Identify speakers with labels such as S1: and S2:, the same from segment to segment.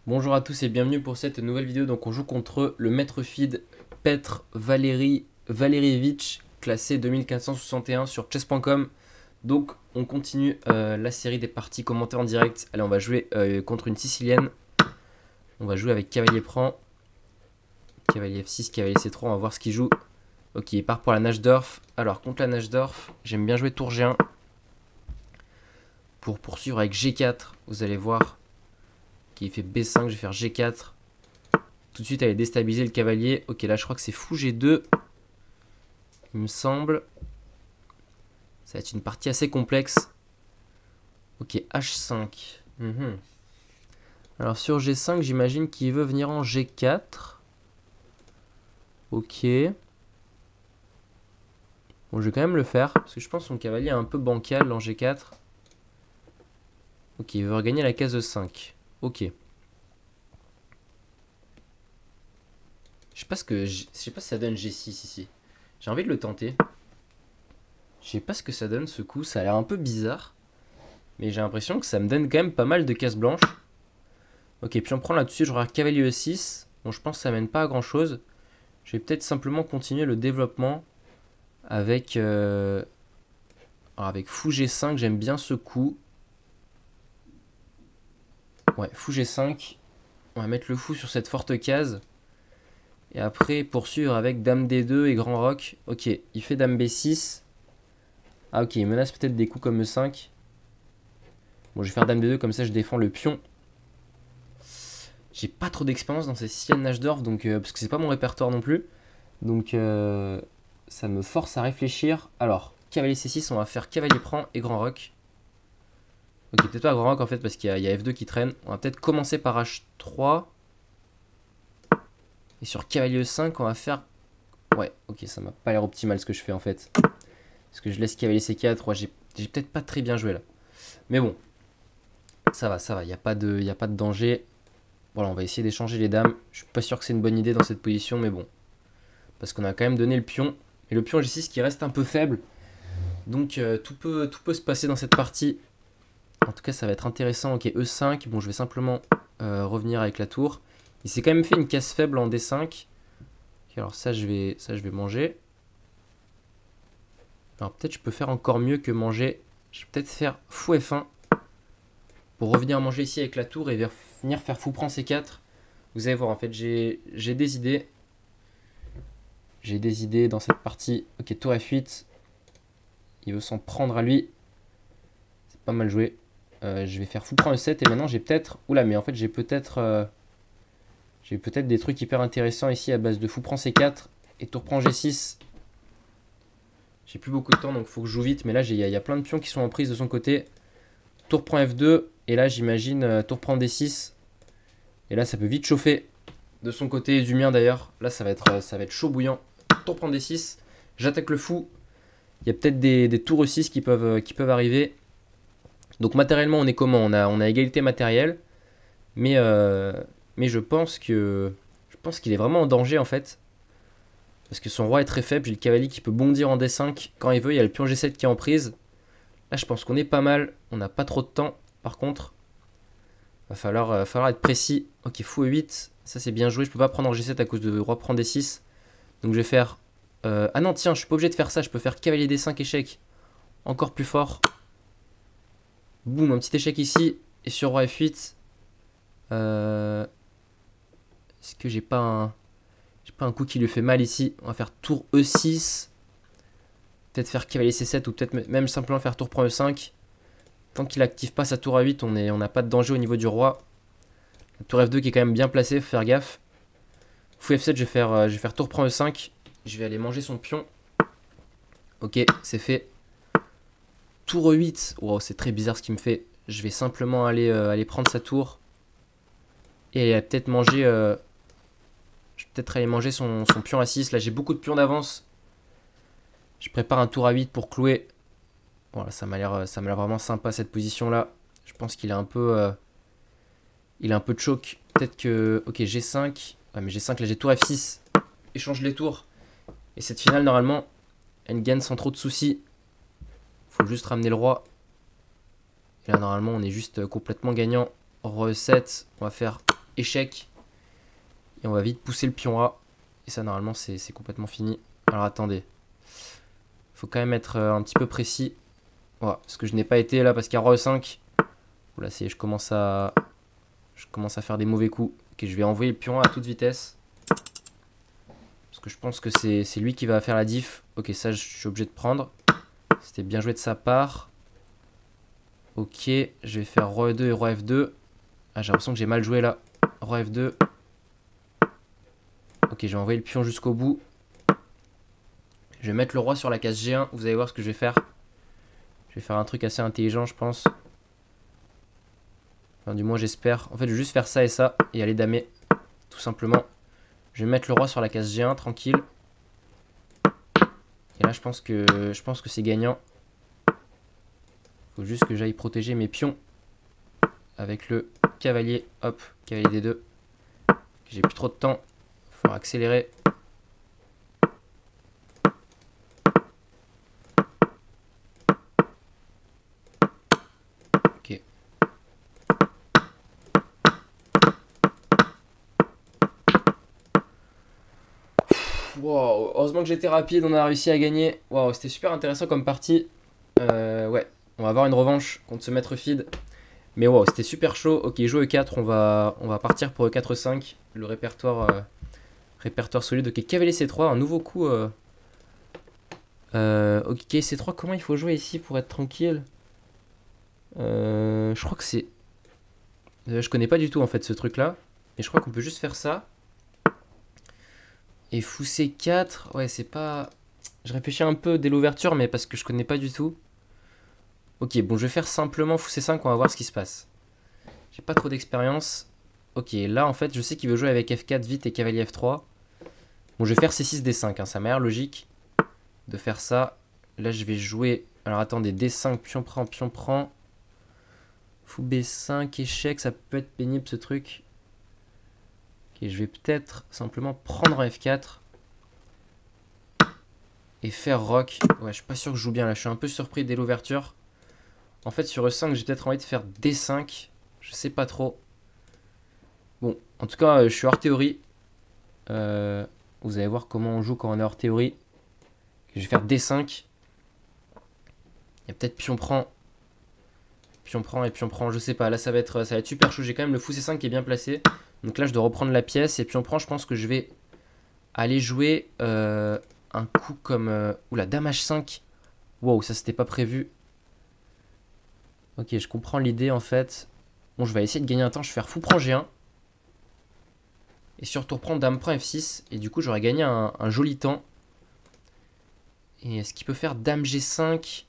S1: Bonjour à tous et bienvenue pour cette nouvelle vidéo. Donc on joue contre le maître feed Petr Valerievich, classé 2461 sur chess.com. Donc on continue la série des parties commentées en direct. Allez, on va jouer contre une Sicilienne. On va jouer avec cavalier prend, cavalier F6, cavalier C3, on va voir ce qu'il joue. Ok, il part pour la Najdorf. Alors contre la Najdorf, j'aime bien jouer tour G1. Pour poursuivre avec G4, vous allez voir qu'il fait B5, je vais faire G4. Tout de suite aller déstabiliser le cavalier. Ok, là je crois que c'est fou G2. Il me semble. Ça va être une partie assez complexe. Ok, H5. Alors sur G5, j'imagine qu'il veut venir en G4. Ok. Bon, je vais quand même le faire, parce que je pense que son cavalier est un peu bancal en G4. Ok, il veut regagner la case 5. Ok. Je sais pas si ça donne G6 ici. J'ai envie de le tenter. Je sais pas ce que ça donne ce coup, ça a l'air un peu bizarre. Mais j'ai l'impression que ça me donne quand même pas mal de cases blanches. Ok, puis on prend là-dessus, je regarde cavalier E6. Bon, je pense que ça mène pas à grand chose. Je vais peut-être simplement continuer le développement avec, avec fou G5, j'aime bien ce coup. Ouais, fou G5. On va mettre le fou sur cette forte case. Et après, poursuivre avec dame D2 et grand roc. Ok, il fait dame B6. Ah ok, il menace peut-être des coups comme E5. Bon, je vais faire dame D2, comme ça je défends le pion. J'ai pas trop d'expérience dans ces Siciliennes Najdorf, donc, parce que c'est pas mon répertoire non plus. Donc ça me force à réfléchir. Alors, cavalier C6, on va faire cavalier prend et grand roc. Ok, peut-être pas grand roc en fait, parce qu'il y a F2 qui traîne. On va peut-être commencer par H3. Et sur cavalier E5, on va faire... Ouais, ok, ça m'a pas l'air optimal ce que je fais en fait. Parce que je laisse cavalier C4. Ouais, j'ai peut-être pas très bien joué là. Mais bon, ça va, il n'y a pas de danger. Voilà, on va essayer d'échanger les dames. Je suis pas sûr que c'est une bonne idée dans cette position, mais bon. Parce qu'on a quand même donné le pion. Et le pion G6 qui reste un peu faible. Donc tout peut se passer dans cette partie. En tout cas, ça va être intéressant. Ok, E5. Bon, je vais simplement revenir avec la tour. Il s'est quand même fait une case faible en D5. Okay, alors ça, je vais manger. Alors peut-être je peux faire encore mieux que manger. Je vais peut-être faire fou F1. Pour revenir manger ici avec la tour et venir faire fou prend C4. Vous allez voir, en fait, j'ai des idées. J'ai des idées dans cette partie. Ok, tour F8. Il veut s'en prendre à lui. C'est pas mal joué. Je vais faire fou prend E7 et maintenant j'ai peut-être... Oula, mais en fait j'ai peut-être des trucs hyper intéressants ici à base de fou prend C4 et tour prend G6. J'ai plus beaucoup de temps donc il faut que je joue vite. Mais là il y a plein de pions qui sont en prise de son côté. Tour prend F2 et là j'imagine tour prend D6. Et là ça peut vite chauffer de son côté et du mien d'ailleurs. Là ça va être chaud bouillant. Tour prend D6. J'attaque le fou. Il y a peut-être des tours E6 qui peuvent arriver. Donc matériellement on est comment, on a égalité matérielle. Mais je pense qu'il est vraiment en danger en fait. Parce que son roi est très faible. J'ai le cavalier qui peut bondir en D5 quand il veut. Il y a le pion G7 qui est en prise. Là je pense qu'on est pas mal. On n'a pas trop de temps par contre. Va falloir être précis. Ok, fou E8. Ça c'est bien joué. Je peux pas prendre en G7 à cause de roi prend D6. Donc je vais faire... ah non tiens, je suis pas obligé de faire ça. Je peux faire cavalier D5 échec. Encore plus fort. Boum, un petit échec ici. Et sur roi F8. Est-ce que j'ai pas un coup qui lui fait mal ici? On va faire tour E6. Peut-être faire cavalier C7 ou peut-être même simplement faire tour prend E5. Tant qu'il active pas sa tour A8, on n'a pas de danger au niveau du roi. La tour F2 qui est quand même bien placée, faut faire gaffe. Fou F7, je vais faire tour prend E5. Je vais aller manger son pion. Ok, c'est fait. Tour E8. Wow, c'est très bizarre ce qu'il me fait. Je vais simplement aller prendre sa tour. Et peut-être manger... je vais peut-être aller manger son pion A6. Là, j'ai beaucoup de pions d'avance. Je prépare un tour A8 pour clouer. Voilà, ça m'a l'air vraiment sympa cette position-là. Je pense qu'il a un peu... il a un peu de choc. Peut-être que... Ok, G5. Ouais, mais G5, là, j'ai tour F6. Échange les tours. Et cette finale, normalement, elle gagne sans trop de soucis. Faut juste ramener le roi. Et là, normalement, on est juste complètement gagnant. Roi E7. On va faire échec. Et on va vite pousser le pion A. Et ça, normalement, c'est complètement fini. Alors, attendez. Faut quand même être un petit peu précis. Voilà, parce que je n'ai pas été là, parce qu'il y a roi E5. Là, je commence à faire des mauvais coups. Ok, je vais envoyer le pion A à toute vitesse. Parce que je pense que c'est lui qui va faire la diff. Ok, ça, je suis obligé de prendre. C'était bien joué de sa part. Ok, je vais faire roi E2 et roi F2. Ah, j'ai l'impression que j'ai mal joué là. Roi F2. Ok, je vais envoyer le pion jusqu'au bout. Je vais mettre le roi sur la case G1. Vous allez voir ce que je vais faire. Je vais faire un truc assez intelligent, je pense. Enfin, du moins, j'espère. En fait, je vais juste faire ça et ça. Et aller damer. Tout simplement. Je vais mettre le roi sur la case G1, tranquille. Et là, je pense que c'est gagnant. Faut juste que j'aille protéger mes pions. Avec le cavalier. Hop, cavalier D2. J'ai plus trop de temps. Il faut accélérer. Ok. Wow, heureusement que j'étais rapide, on a réussi à gagner. Wow, c'était super intéressant comme partie. Ouais, on va avoir une revanche contre ce maître feed. Mais wow, c'était super chaud. Ok, joue E4, on va partir pour E4-5. Le répertoire, répertoire solide. Ok, cavalier C3, un nouveau coup. Ok, C3, comment il faut jouer ici pour être tranquille? Je crois que c'est... je connais pas du tout en fait ce truc là. Mais je crois qu'on peut juste faire ça. Et fou C4, ouais c'est pas... Je réfléchis un peu dès l'ouverture mais parce que je connais pas du tout. Ok, bon je vais faire simplement fou C5, on va voir ce qui se passe. J'ai pas trop d'expérience. Ok, là en fait je sais qu'il veut jouer avec F4 vite et cavalier F3. Bon je vais faire C6 D5, hein, ça m'a l'air logique de faire ça. Là je vais jouer... Alors attendez, D5, pion prend. Fou B5, échec, ça peut être pénible ce truc. Ok, je vais peut-être simplement prendre un F4. Et faire rock. Ouais, je suis pas sûr que je joue bien là, je suis un peu surpris dès l'ouverture. En fait sur E5 j'ai peut-être envie de faire D5. Je sais pas trop. Bon, en tout cas je suis hors théorie. Vous allez voir comment on joue quand on est hors théorie. Je vais faire D5. Il y a peut-être pion prend et pion prend, je sais pas. Là ça va être super chaud. J'ai quand même le fou C5 qui est bien placé. Donc là je dois reprendre la pièce. Et pion prend, je pense que je vais aller jouer un coup comme... Oula, dame H5. Wow, ça c'était pas prévu. Ok, je comprends l'idée en fait. Bon, je vais essayer de gagner un temps. Je vais faire fou prend G1. Et sur tour prend dame prend F6. Et du coup j'aurais gagné un joli temps. Et est-ce qu'il peut faire dame G5?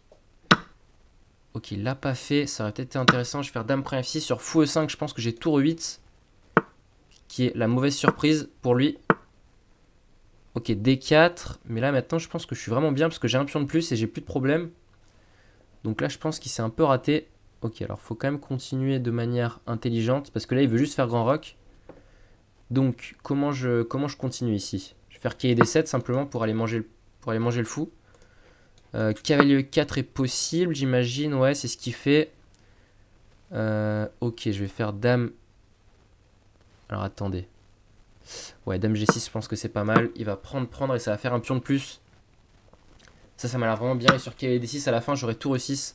S1: Ok, il l'a pas fait. Ça aurait peut-être été intéressant. Je vais faire dame prend F6 sur fou E5. Je pense que j'ai tour E8. Qui est la mauvaise surprise pour lui. Ok, D4. Mais là maintenant je pense que je suis vraiment bien. Parce que j'ai un pion de plus et j'ai plus de problème. Donc là je pense qu'il s'est un peu raté. Ok, alors faut quand même continuer de manière intelligente. Parce que là il veut juste faire grand rock. Donc comment je continue ici? Je vais faire cavalier D7 simplement pour aller manger le fou. Cavalier E4 est possible, j'imagine. Ouais, c'est ce qu'il fait. Ok, je vais faire dame. Alors attendez. Ouais, dame G6, je pense que c'est pas mal. Il va prendre et ça va faire un pion de plus. Ça m'a l'air vraiment bien. Et sur cavalier D6, à la fin, j'aurai tour E6.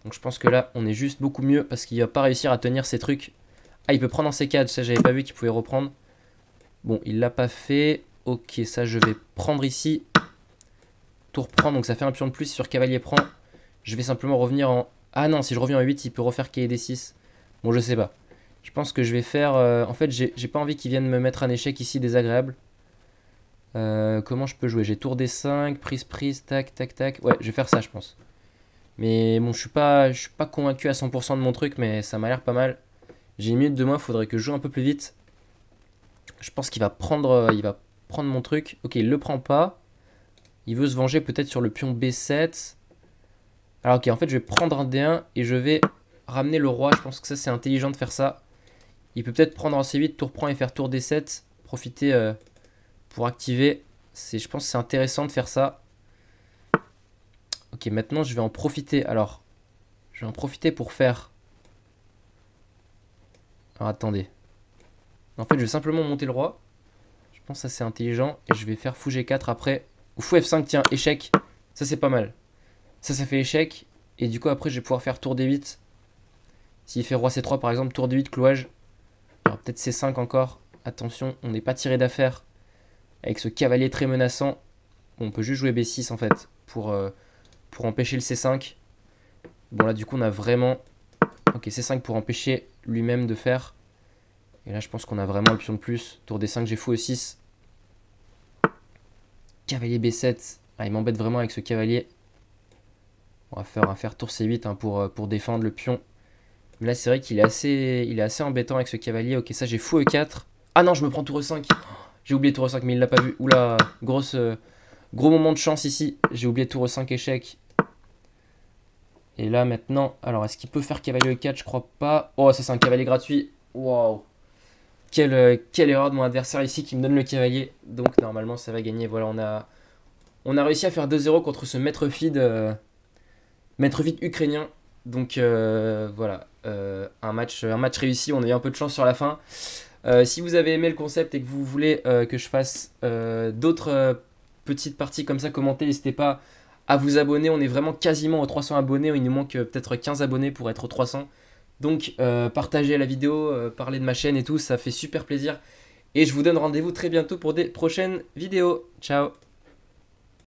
S1: Donc je pense que là, on est juste beaucoup mieux parce qu'il va pas réussir à tenir ces trucs. Ah, il peut prendre en C4. Ça, j'avais pas vu qu'il pouvait reprendre. Bon, il l'a pas fait. Ok, ça, je vais prendre ici. Tour prend, donc ça fait un pion de plus sur cavalier prend. Je vais simplement revenir en... Ah non, si je reviens en 8, il peut refaire cavalier D6. Bon, je sais pas. Je pense que je vais faire... En fait, j'ai pas envie qu'il vienne me mettre un échec ici désagréable. Comment je peux jouer? J'ai tour D5, prise, tac, tac, tac. Ouais, je vais faire ça, je pense. Mais bon, je suis pas convaincu à 100% de mon truc, mais ça m'a l'air pas mal. J'ai une minute de moi, faudrait que je joue un peu plus vite. Je pense qu'il va prendre mon truc. Ok, il le prend pas. Il veut se venger peut-être sur le pion B7. Alors ok, en fait je vais prendre un D1 et je vais ramener le roi. Je pense que ça c'est intelligent de faire ça. Il peut peut-être prendre en C8, tour prend et faire tour D7. Profiter pour activer. Je pense que c'est intéressant de faire ça. Ok, maintenant je vais en profiter. Alors, je vais en profiter pour faire... Alors attendez. En fait, je vais simplement monter le roi. Je pense que ça, c'est intelligent. Et je vais faire fou G4 après. Ou fou F5, tiens, échec. Ça, c'est pas mal. Ça fait échec. Et du coup, après, je vais pouvoir faire tour D8. S'il fait roi C3, par exemple, tour D8, clouage. Alors, peut-être C5 encore. Attention, on n'est pas tiré d'affaire. Avec ce cavalier très menaçant. On peut juste jouer B6, en fait. Pour empêcher le C5. Bon, là, du coup, on a vraiment... Ok, C5 pour empêcher lui-même de faire. Et là, je pense qu'on a vraiment le pion de plus. Tour D5, j'ai fou E6. Cavalier B7. Ah, il m'embête vraiment avec ce cavalier. On va faire tour C8 hein, pour défendre le pion. Mais là, c'est vrai qu'il est assez embêtant avec ce cavalier. Ok, ça, j'ai fou E4. Ah non, je me prends tour E5. J'ai oublié tour E5, mais il l'a pas vu. Oula, gros moment de chance ici. J'ai oublié tour E5 échec. Et là, maintenant... Alors, est-ce qu'il peut faire cavalier E4? Je crois pas. Oh, ça, c'est un cavalier gratuit. Waouh. Quelle erreur de mon adversaire ici qui me donne le cavalier. Donc, normalement, ça va gagner. Voilà, on a réussi à faire 2-0 contre ce maître feed ukrainien. Donc, voilà. Un match réussi. On a eu un peu de chance sur la fin. Si vous avez aimé le concept et que vous voulez que je fasse d'autres petites parties comme ça, commentez, n'hésitez pas à vous abonner. On est vraiment quasiment aux 300 abonnés. Il nous manque peut-être 15 abonnés pour être aux 300. Donc partagez la vidéo, parlez de ma chaîne et tout, ça fait super plaisir. Et je vous donne rendez-vous très bientôt pour des prochaines vidéos. Ciao!